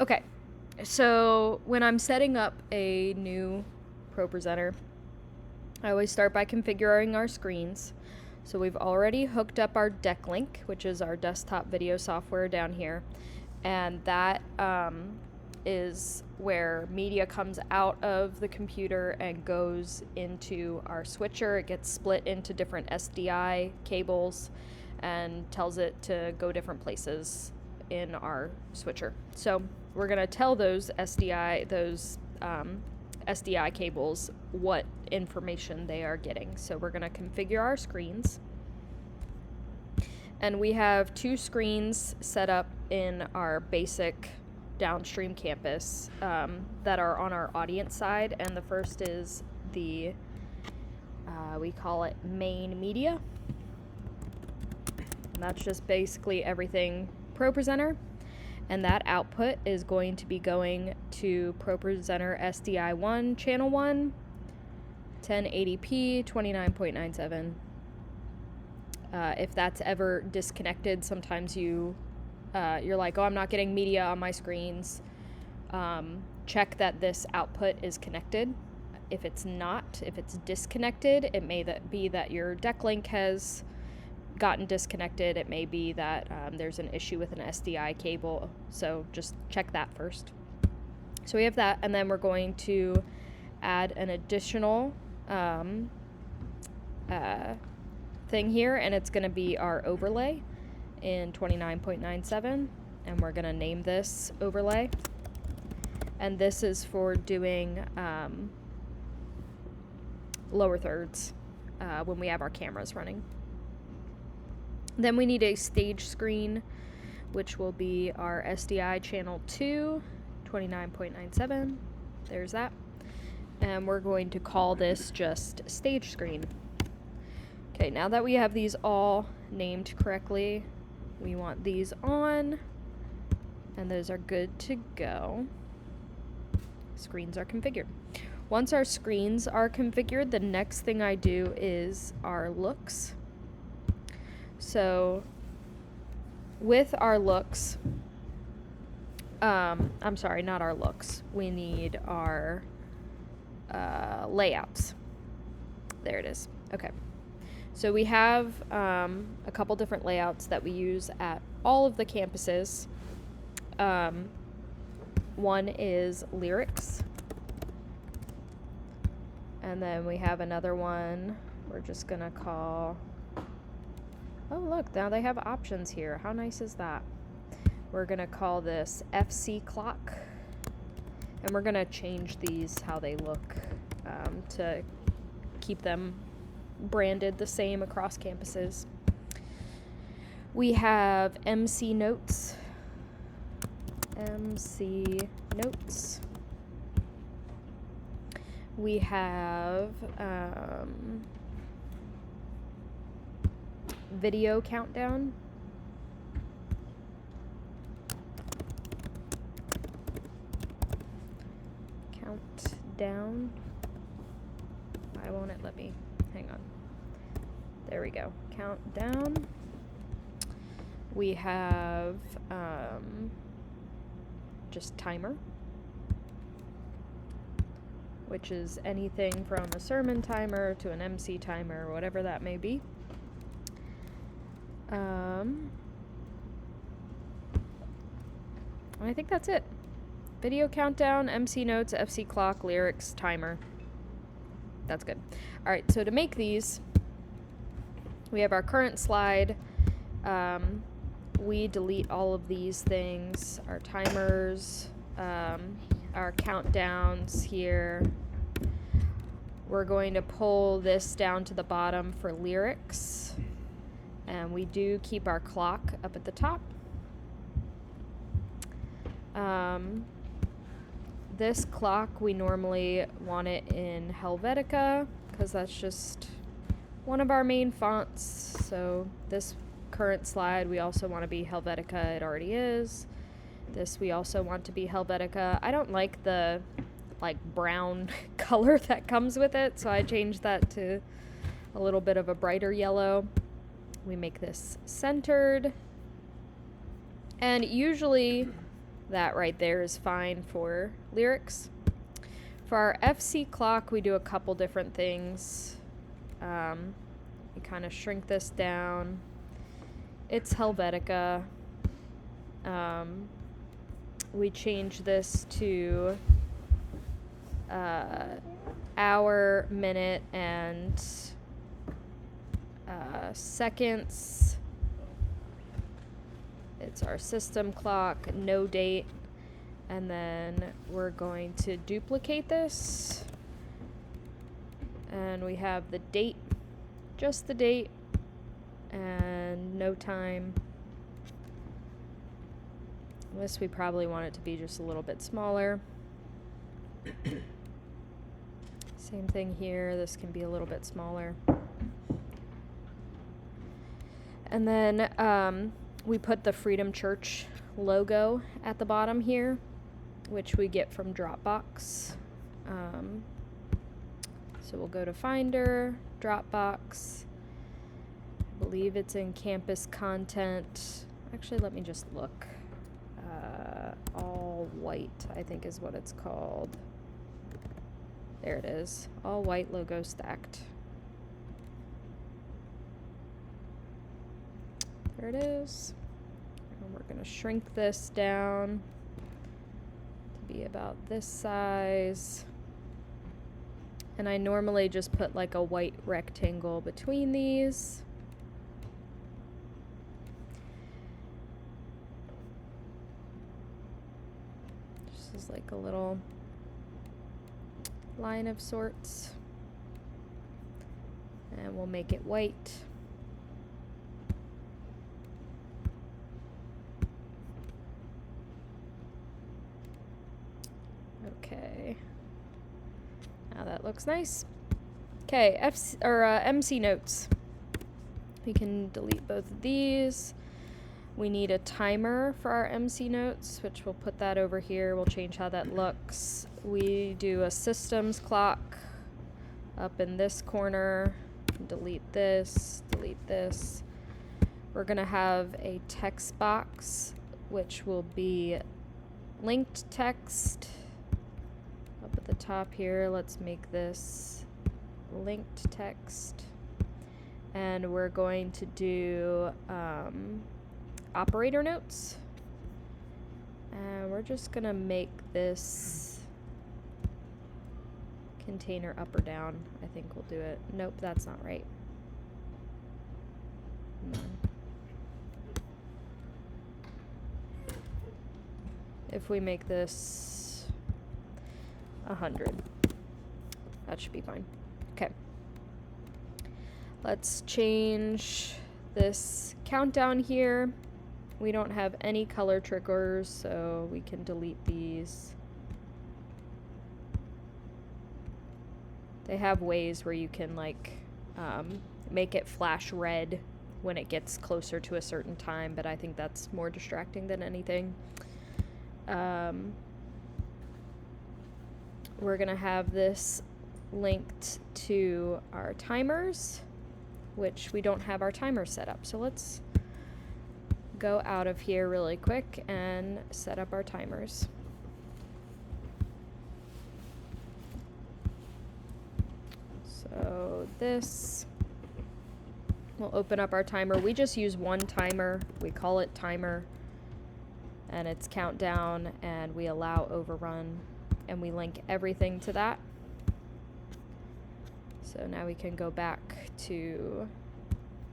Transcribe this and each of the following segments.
Okay, so when I'm setting up a new ProPresenter, I always start by configuring our screens. So we've already hooked up our deck link, which is our desktop video software down here, and that is where media comes out of the computer and goes into our switcher. It gets split into different SDI cables and tells it to go different places in our switcher. So we're going to tell those SDI cables what information they are getting. So we're going to configure our screens. And we have 2 screens set up in our basic downstream campus that are on our audience side. And the first is the, we call it main media. And that's just basically everything ProPresenter. And that output is going to be going to ProPresenter SDI1 channel 1, 1080p, 29.97. If that's ever disconnected, sometimes you're like, oh, I'm not getting media on my screens. Check that this output is connected. If it's not, if it's disconnected, it may be that your deck link has gotten disconnected. It may be that there's an issue with an SDI cable, so just check that first. So we have that, and then we're going to add an additional thing here, and it's going to be our overlay in 29.97, and we're going to name this overlay, and this is for doing lower thirds when we have our cameras running. Then we need a stage screen, which will be our SDI channel 2, 29.97. There's that. And we're going to call this just stage screen. Okay, now that we have these all named correctly, we want these on, and those are good to go. Screens are configured. Once our screens are configured, the next thing I do is our looks. So with our looks, I'm sorry, not our looks. We need our layouts. There it is. Okay. So we have a couple different layouts that we use at all of the campuses. One is lyrics. And then we have another one we're just going to call... Oh, look, now they have options here. How nice is that? We're going to call this FC clock. And we're going to change these how they look to keep them branded the same across campuses. We have MC notes. MC notes. We have video countdown. Countdown. Why won't it let me? Hang on. There we go. Countdown. We have just timer, which is anything from a sermon timer to an MC timer, whatever that may be. I think that's it. Video countdown, MC notes, FC clock, lyrics, timer. That's good. All right, so to make these, we have our current slide. We delete all of these things, our timers, our countdowns here. We're going to pull this down to the bottom for lyrics. And we do keep our clock up at the top. This clock, we normally want it in Helvetica because that's just one of our main fonts. So this current slide, we also want to be Helvetica. It already is. This we also want to be Helvetica. I don't like the brown color that comes with it, so I changed that to a little bit of a brighter yellow. We make this centered, and usually that right there is fine for lyrics. For our FC clock, we do a couple different things. We kind of shrink this down. It's Helvetica. We change this to hour, minute, and seconds. It's our system clock, no date. And then we're going to duplicate this. And we have the date, just the date, and no time. This we probably want it to be just a little bit smaller. Same thing here, this can be a little bit smaller. And then we put the Freedom Church logo at the bottom here, which we get from Dropbox. So we'll go to Finder, Dropbox. I believe it's in Campus Content. Actually, let me just look. All white, I think is what it's called. There it is. All white logo stacked. There it is. And we're going to shrink this down to be about this size. And I normally just put like a white rectangle between these. This is like a little line of sorts. And we'll make it white. Okay. Now that looks nice. Okay, MC notes. We can delete both of these. We need a timer for our MC notes, which we'll put that over here. We'll change how that looks. We do a systems clock up in this corner. Delete this, delete this. We're gonna have a text box, which will be linked text. Up at the top here, let's make this linked text. And we're going to do operator notes. And we're just gonna make this container up or down. I think we'll do it. Nope, that's not right. Come on. If we make this 100, that should be fine. Okay. Let's change this countdown here. We don't have any color triggers, so we can delete these. They have ways where you can like make it flash red when it gets closer to a certain time, but I think that's more distracting than anything. We're gonna have this linked to our timers, which we don't have our timer set up. So let's go out of here really quick and set up our timers. So this, we'll open up our timer. We just use one timer. We call it timer, and it's countdown, and we allow overrun, and we link everything to that. So now we can go back to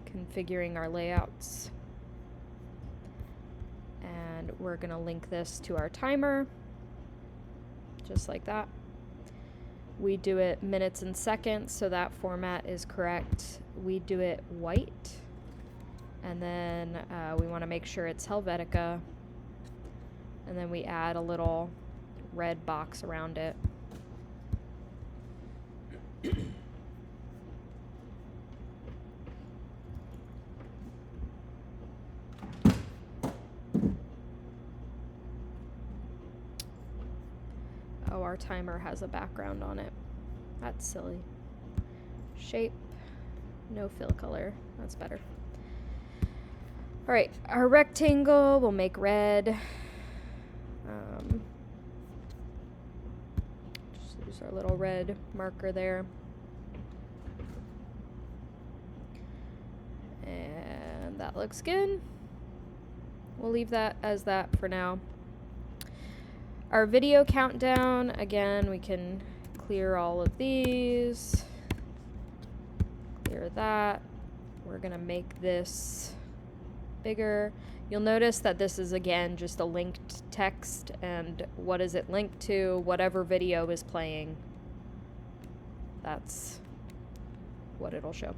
configuring our layouts. And we're gonna link this to our timer, just like that. We do it minutes and seconds, so that format is correct. We do it white, and then we wanna make sure it's Helvetica, and then we add a little red box around it. Oh, our timer has a background on it. That's silly. Shape, no fill color. That's better. All right, our rectangle we'll make red. Use our little red marker there. And that looks good. We'll leave that as that for now. Our video countdown, again, we can clear all of these. Clear that. We're gonna make this bigger. You'll notice that this is, again, just a linked text, and what is it linked to? Whatever video is playing, that's what it'll show.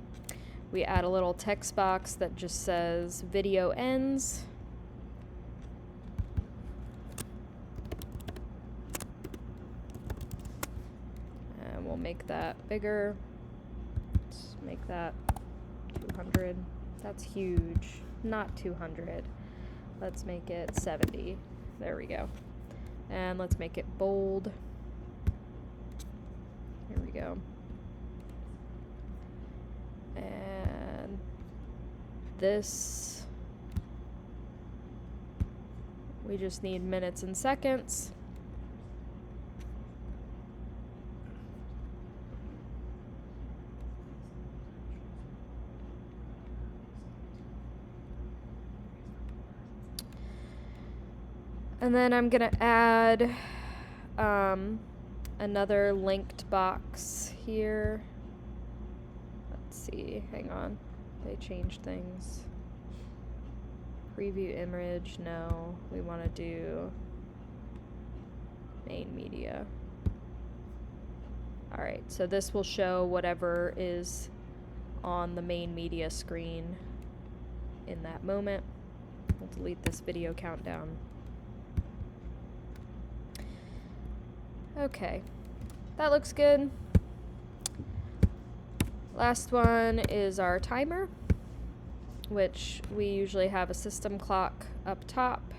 We add a little text box that just says video ends. And we'll make that bigger. Let's make that 200. That's huge. Not 200. Let's make it 70. There we go. And let's make it bold. Here we go. And this, we just need minutes and seconds. And then I'm gonna add another linked box here. Let's see, hang on. They changed things. Preview image, no. We want to do main media. Alright, so this will show whatever is on the main media screen in that moment. We'll delete this video countdown. Okay, that looks good. Last one is our timer, which we usually have a system clock up top.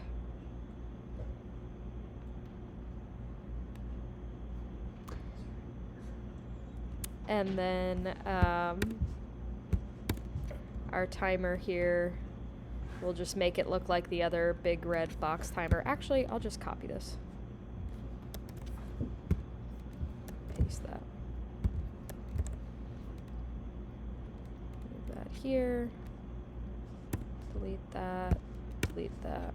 And then our timer here, we'll just make it look like the other big red box timer. Actually, I'll just copy this. Paste that. Move that here. Delete that. Delete that.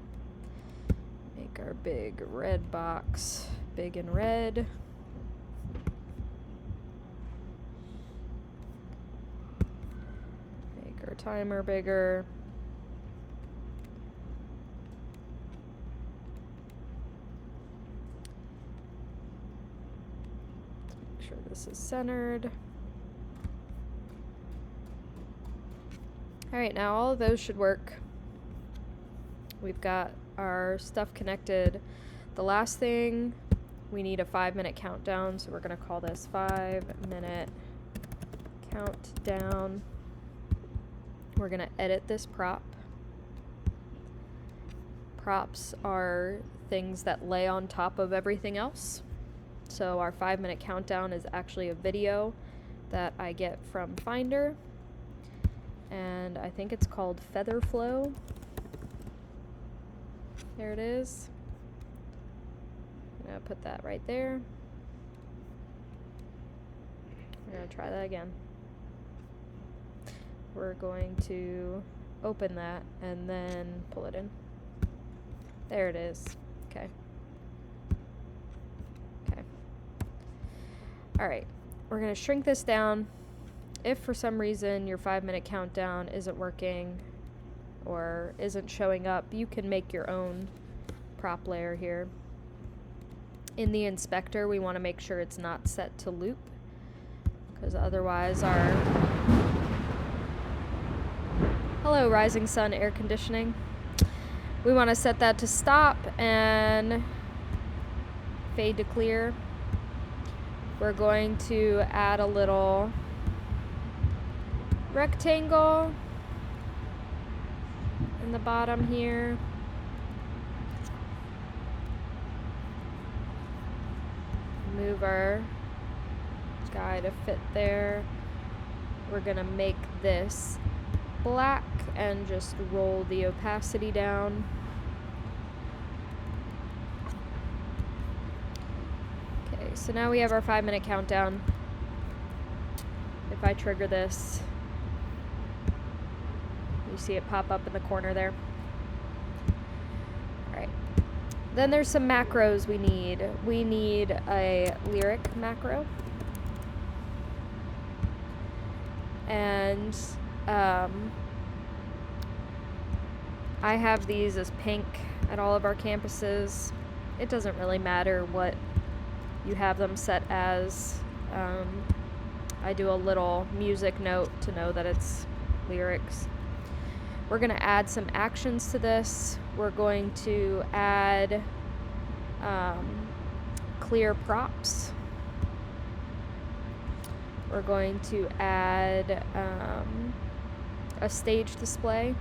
Make our big red box big and red. Make our timer bigger. Make sure this is centered. Alright, now all of those should work. We've got our stuff connected. The last thing, we need a 5-minute countdown, so we're going to call this 5-minute countdown. We're going to edit this prop. Props are things that lay on top of everything else. So our 5-minute countdown is actually a video that I get from Finder. And I think it's called Feather Flow. There it is. I'm gonna put that right there. We're gonna try that again. We're going to open that and then pull it in. There it is. Okay. Okay. Alright, we're gonna shrink this down. If for some reason your 5-minute countdown isn't working or isn't showing up, you can make your own prop layer here. In the inspector, we want to make sure it's not set to loop, because otherwise our... Hello, Rising Sun Air Conditioning. We want to set that to stop and fade to clear. We're going to add a little rectangle in the bottom here. Move our guy to fit there. We're gonna make this black and just roll the opacity down. Okay, Okay, so now we have our 5-minute countdown. If I trigger this, you see it pop up in the corner there. Alright. Then there's some macros we need. We need a lyric macro. And I have these as pink at all of our campuses. It doesn't really matter what you have them set as. I do a little music note to know that it's lyrics. We're going to add some actions to this. We're going to add clear props. We're going to add a stage display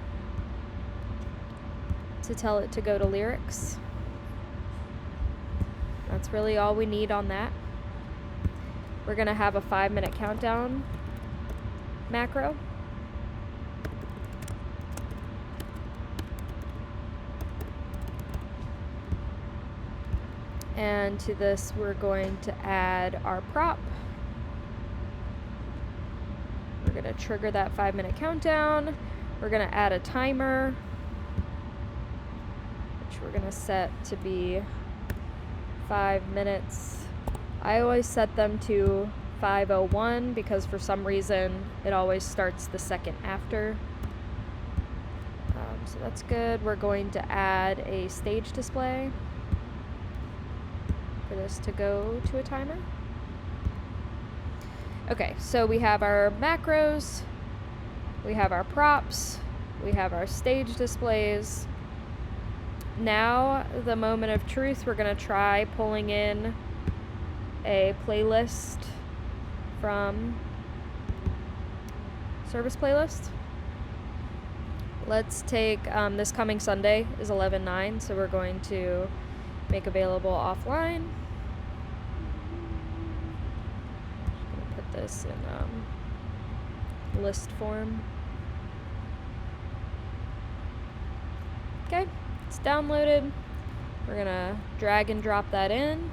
to tell it to go to lyrics. That's really all we need on that. We're going to have a 5-minute countdown macro. And to this, we're going to add our prop. We're going to trigger that 5-minute countdown. We're going to add a timer, which we're going to set to be 5 minutes. I always set them to 5:01 because for some reason it always starts the second after. So that's good. We're going to add a stage display for this to go to a timer. Okay, so we have our macros, we have our props, we have our stage displays. Now, the moment of truth, we're going to try pulling in a playlist from service playlist. Let's take this coming Sunday is 11/9, so we're going to make available offline. Just gonna put this in list form. Okay, it's downloaded. We're gonna drag and drop that in.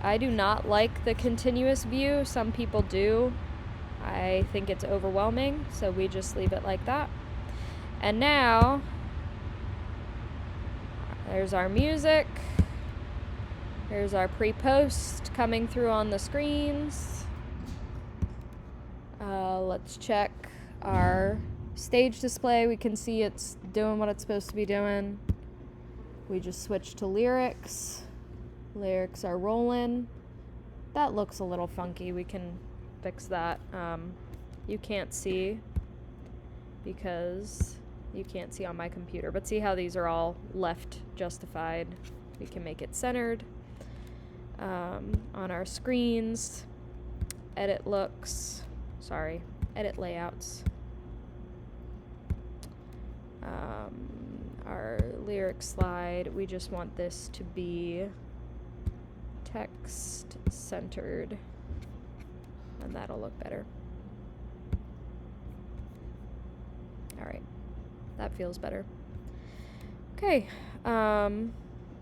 I do not like the continuous view. Some people do. I think it's overwhelming, so we just leave it like that. And now, there's our music. Here's our pre-post coming through on the screens. Let's check our stage display. We can see it's doing what it's supposed to be doing. We just switched to lyrics. Lyrics are rolling. That looks a little funky. We can fix that. You can't see because you can't see on my computer, but see how these are all left justified. We can make it centered on our screens. Edit layouts. Our lyric slide, we just want this to be text centered, and that'll look better. Alright, that feels better. Okay,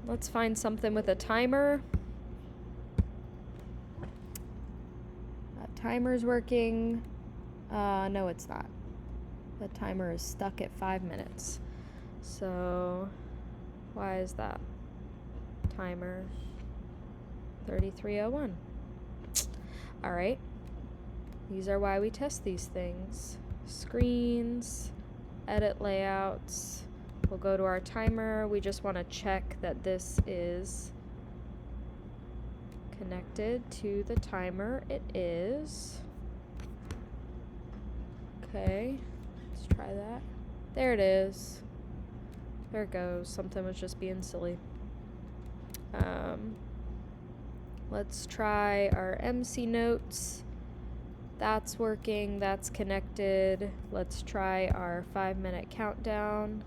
let's find something with a timer. Timer's working. No, it's not. The timer is stuck at 5 minutes. So, why is that? Timer 33:01. Alright. These are why we test these things. Screens, edit layouts. We'll go to our timer. We just want to check that this is connected to the timer. It is. Okay. Let's try that. There it is. There it goes. Something was just being silly. Let's try our MC notes. That's working. That's connected. Let's try our 5-minute countdown.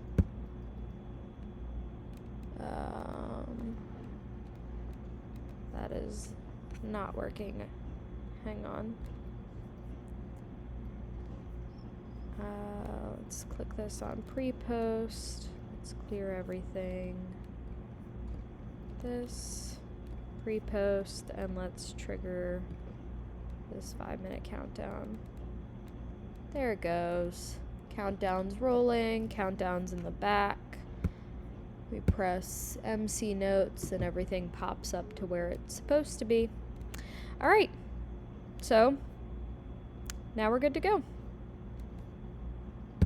That is not working. Hang on. Let's click this on pre-post. Let's clear everything. this, repost, and let's trigger this 5-minute countdown. There it goes. Countdown's rolling, countdown's in the back. We press MC notes and everything pops up to where it's supposed to be. All right, so now we're good to go.